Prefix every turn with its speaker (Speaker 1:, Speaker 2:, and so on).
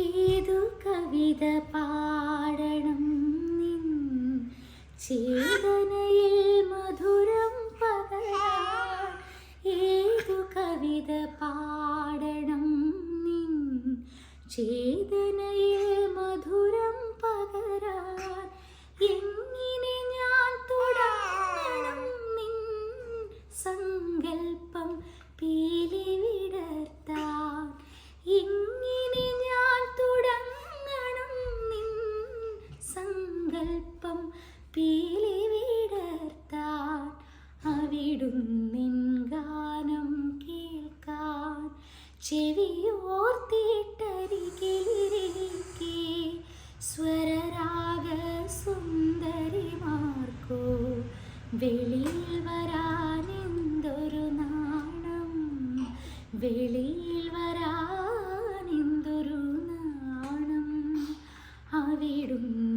Speaker 1: ഏതു കവിത പാടണം നിൻ ചേതനയിൽ മധുരം പകരാൻ. ഏതു കവിത പാടണം നിൻ ചേതനയിൽ മധുരം പകരാൻ. എങ്ങനെ ഞാൻ തുടങ്ങണം നിൻ സങ്കൽപ്പം പീലി വിടർത്താൻ. എങ്ങനെ ഞാൻ തുടങ്ങണം നിൻ സങ്കൽപ്പം പീലി വിടർത്താൻ. അവിടുന്നിൻ ഗാനം കേൾക്കാൻ ചെവിയോർത്തിട്ടരികിലിരിക്കെ സ്വരരാഗ സുന്ദരിമാർക്കോ വെളിയിൽ വരാനെന്തൊരു നാണം, വെളിയിൽ വരാനെന്തൊരു നാണം. അവിടുന്ന്